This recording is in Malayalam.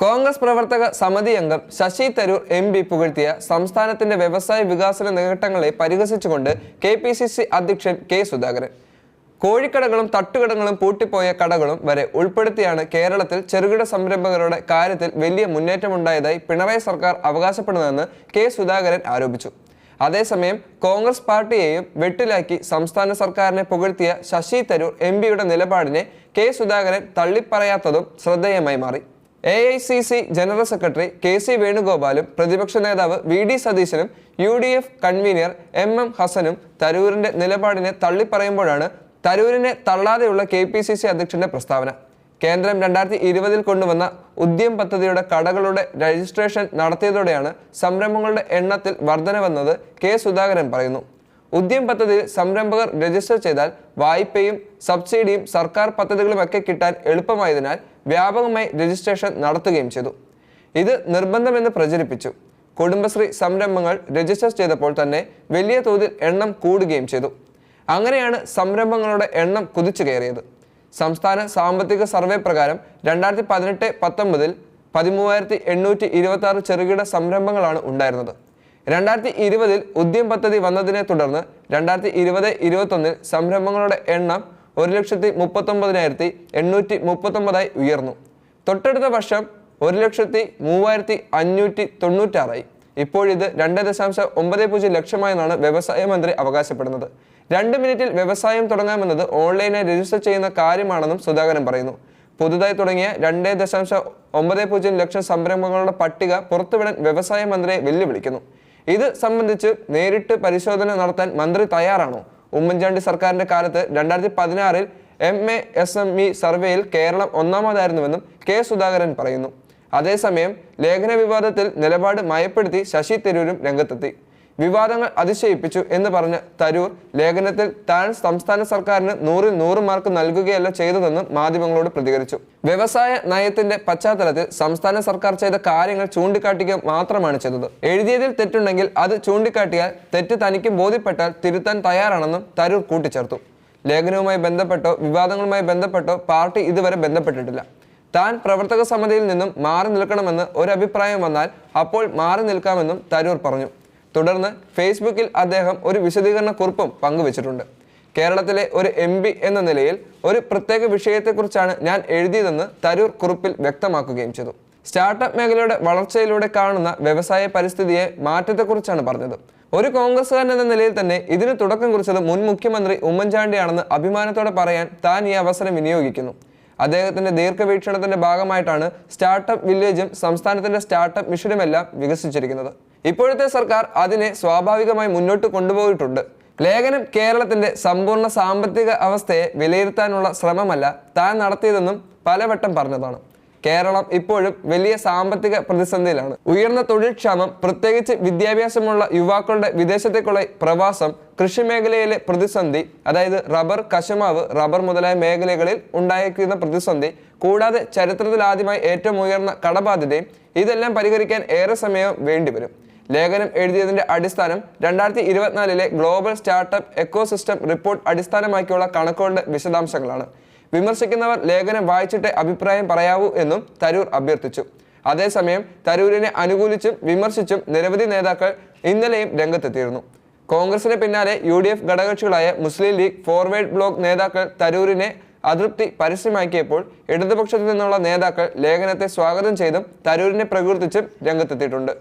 കോൺഗ്രസ് പ്രവർത്തക സമിതി അംഗം ശശി തരൂർ MP പുകഴ്ത്തിയ സംസ്ഥാനത്തിന്റെ വ്യവസായ വികസന നേട്ടങ്ങളെ പരിഹസിച്ചുകൊണ്ട് KPCC അധ്യക്ഷൻ K സുധാകരൻ. കോഴിക്കടകളും തട്ടുകടകളും പൂട്ടിപ്പോയ കടകളും വരെ ഉൾപ്പെടുത്തിയാണ് കേരളത്തിൽ ചെറുകിട സംരംഭകരുടെ കാര്യത്തിൽ വലിയ മുന്നേറ്റമുണ്ടായതായി പിണറായി സർക്കാർ അവകാശപ്പെടുന്നതെന്ന് K സുധാകരൻ ആരോപിച്ചു. അതേസമയം കോൺഗ്രസ് പാർട്ടിയെയും വെട്ടിലാക്കി സംസ്ഥാന സർക്കാരിനെ പുകഴ്ത്തിയ ശശി തരൂർ MPയുടെ നിലപാടിനെ K സുധാകരൻ തള്ളിപ്പറയാത്തതും ശ്രദ്ധേയമായി മാറി. AICC ജനറൽ സെക്രട്ടറി KC വേണുഗോപാലും പ്രതിപക്ഷ നേതാവ് VD സതീശനും UDF കൺവീനർ MM ഹസനും തരൂരിന്റെ നിലപാടിനെ തള്ളിപ്പറയുമ്പോഴാണ് തരൂരിനെ തള്ളാതെയുള്ള KPCC അധ്യക്ഷന്റെ പ്രസ്താവന. കേന്ദ്രം 2020 കൊണ്ടുവന്ന ഉദ്യം പദ്ധതിയുടെ കടകളുടെ രജിസ്ട്രേഷൻ നടത്തിയതോടെയാണ് സംരംഭങ്ങളുടെ എണ്ണത്തിൽ വർധനവെന്നത് K സുധാകരൻ പറയുന്നു. ഉദ്യം പദ്ധതിയിൽ സംരംഭകർ രജിസ്റ്റർ ചെയ്താൽ വായ്പയും സബ്സിഡിയും സർക്കാർ പദ്ധതികളുമൊക്കെ കിട്ടാൻ എളുപ്പമായതിനാൽ വ്യാപകമായി രജിസ്ട്രേഷൻ നടത്തുകയും ചെയ്തു. ഇത് നിർബന്ധമെന്ന് പ്രചരിപ്പിച്ചു. കുടുംബശ്രീ സംരംഭങ്ങൾ രജിസ്റ്റർ ചെയ്തപ്പോൾ തന്നെ വലിയ തോതിൽ എണ്ണം കൂടുകയും ചെയ്തു. അങ്ങനെയാണ് സംരംഭങ്ങളുടെ എണ്ണം കുതിച്ചു കയറിയത്. സംസ്ഥാന സാമ്പത്തിക സർവേ പ്രകാരം 2018-19 13,826 ചെറുകിട സംരംഭങ്ങളാണ് ഉണ്ടായിരുന്നത്. 2020 ഉദ്യം പദ്ധതി വന്നതിനെ തുടർന്ന് 2020-21 സംരംഭങ്ങളുടെ എണ്ണം 1,39,839 ഉയർന്നു. തൊട്ടടുത്ത വർഷം 1,03,596 ഇപ്പോഴിത് 2.90 ലക്ഷമായെന്നാണ് വ്യവസായ മന്ത്രി അവകാശപ്പെടുന്നത്. 2 മിനിറ്റിൽ വ്യവസായം തുടങ്ങാമെന്നത് ഓൺലൈനായി രജിസ്റ്റർ ചെയ്യുന്ന കാര്യമാണെന്നും സുധാകരൻ പറയുന്നു. പുതുതായി തുടങ്ങിയ 2.90 ലക്ഷം സംരംഭങ്ങളുടെ പട്ടിക പുറത്തുവിടാൻ വ്യവസായ മന്ത്രിയെ വെല്ലുവിളിക്കുന്നു. ഇത് സംബന്ധിച്ച് നേരിട്ട് പരിശോധന നടത്താൻ മന്ത്രി തയ്യാറാണോ? ഉമ്മൻചാണ്ടി സർക്കാരിന്റെ കാലത്ത് 2016 MASME സർവേയിൽ കേരളം ഒന്നാമതായിരുന്നുവെന്നും K സുധാകരൻ പറയുന്നു. അതേസമയം ലേഖന വിവാദത്തിൽ നിലപാട് മയപ്പെടുത്തി ശശി തരൂരും രംഗത്തെത്തി. വിവാദങ്ങൾ അതിശയിപ്പിച്ചു എന്ന് പറഞ്ഞ തരൂർ ലേഖനത്തിൽ താൻ സംസ്ഥാന സർക്കാരിന് 100-ൽ 100 മാർക്ക് നൽകുകയല്ല ചെയ്തതെന്നും മാധ്യമങ്ങളോട് പ്രതികരിച്ചു. വ്യവസായ നയത്തിന്റെ പശ്ചാത്തലത്തിൽ സംസ്ഥാന സർക്കാർ ചെയ്ത കാര്യങ്ങൾ ചൂണ്ടിക്കാട്ടിക്കുക മാത്രമാണ് ചെയ്തത്. എഴുതിയതിൽ തെറ്റുണ്ടെങ്കിൽ അത് ചൂണ്ടിക്കാട്ടിയാൽ തെറ്റ് തനിക്ക് ബോധ്യപ്പെട്ടാൽ തിരുത്താൻ തയ്യാറാണെന്നും തരൂർ കൂട്ടിച്ചേർത്തു. ലേഖനവുമായി ബന്ധപ്പെട്ടോ വിവാദങ്ങളുമായി ബന്ധപ്പെട്ടോ പാർട്ടി ഇതുവരെ ബന്ധപ്പെട്ടിട്ടില്ല. താൻ പ്രവർത്തക സമിതിയിൽ നിന്നും മാറി നിൽക്കണമെന്ന് ഒരു അഭിപ്രായം വന്നാൽ അപ്പോൾ മാറി നിൽക്കാമെന്നും തരൂർ പറഞ്ഞു. തുടർന്ന് ഫേസ്ബുക്കിൽ അദ്ദേഹം ഒരു വിശദീകരണ കുറിപ്പും പങ്കുവച്ചിട്ടുണ്ട്. കേരളത്തിലെ ഒരു MP എന്ന നിലയിൽ ഒരു പ്രത്യേക വിഷയത്തെക്കുറിച്ചാണ് ഞാൻ എഴുതിയതെന്ന് തരൂർ കുറിപ്പിൽ വ്യക്തമാക്കുകയും ചെയ്തു. സ്റ്റാർട്ടപ്പ് മേഖലയുടെ വളർച്ചയിലൂടെ കാണുന്ന വ്യവസായ പരിസ്ഥിതിയെ മാറ്റത്തെക്കുറിച്ചാണ് പറഞ്ഞത്. ഒരു കോൺഗ്രസ്സുകാരൻ എന്ന നിലയിൽ തന്നെ ഇതിന് തുടക്കം കുറിച്ചത് മുൻ മുഖ്യമന്ത്രി ഉമ്മൻചാണ്ടിയാണെന്ന് അഭിമാനത്തോടെ പറയാൻ താൻ ഈ അവസരം വിനിയോഗിക്കുന്നു. അദ്ദേഹത്തിന്റെ ദീർഘവീക്ഷണത്തിന്റെ ഭാഗമായിട്ടാണ് സ്റ്റാർട്ടപ്പ് വില്ലേജും സംസ്ഥാനത്തിന്റെ സ്റ്റാർട്ടപ്പ് മിഷനുമെല്ലാം വികസിച്ചിരിക്കുന്നത്. ഇപ്പോഴത്തെ സർക്കാർ അതിനെ സ്വാഭാവികമായി മുന്നോട്ട് കൊണ്ടുപോയിട്ടുണ്ട്. ലേഖനം കേരളത്തിന്റെ സമ്പൂർണ്ണ സാമ്പത്തിക അവസ്ഥയെ വിലയിരുത്താനുള്ള ശ്രമമല്ല താൻ നടത്തിയതെന്നും പലവട്ടം പറഞ്ഞതാണ്. കേരളം ഇപ്പോഴും വലിയ സാമ്പത്തിക പ്രതിസന്ധിയിലാണ്. ഉയർന്ന തൊഴിൽക്ഷാമം, പ്രത്യേകിച്ച് വിദ്യാഭ്യാസമുള്ള യുവാക്കളുടെ വിദേശത്തേക്കുള്ള പ്രവാസം, കൃഷി മേഖലയിലെ പ്രതിസന്ധി, അതായത് റബ്ബർ, കശുമാവ്, റബ്ബർ മുതലായ മേഖലകളിൽ ഉണ്ടായിരിക്കുന്ന പ്രതിസന്ധി, കൂടാതെ ചരിത്രത്തിലാദ്യമായി ഏറ്റവും ഉയർന്ന കടബാധ്യതയും ഇതെല്ലാം പരിഹരിക്കാൻ ഏറെ സമയം വേണ്ടിവരും. ലേഖനം എഴുതിയതിന്റെ അടിസ്ഥാനം 2024 ഗ്ലോബൽ സ്റ്റാർട്ടപ്പ് എക്കോസിസ്റ്റം റിപ്പോർട്ട് അടിസ്ഥാനമാക്കിയുള്ള കണക്കുകളുടെ വിശദാംശങ്ങളാണ്. വിമർശിക്കുന്നവർ ലേഖനം വായിച്ചിട്ട് അഭിപ്രായം പറയാവൂ എന്നും തരൂർ അഭ്യർത്ഥിച്ചു. അതേസമയം തരൂരിനെ അനുകൂലിച്ചും വിമർശിച്ചും നിരവധി നേതാക്കൾ ഇന്നലെയും രംഗത്തെത്തിയിരുന്നു. കോൺഗ്രസിന് പിന്നാലെ UDF ഘടകകക്ഷികളായ മുസ്ലിം ലീഗ്, ഫോർവേഡ് ബ്ലോക്ക് നേതാക്കൾ തരൂരിനെ അതൃപ്തി പരസ്യമാക്കിയപ്പോൾ ഇടതുപക്ഷത്തു നിന്നുള്ള നേതാക്കൾ ലേഖനത്തെ സ്വാഗതം ചെയ്തും തരൂരിനെ പ്രകീർത്തിച്ചും രംഗത്തെത്തിയിട്ടുണ്ട്.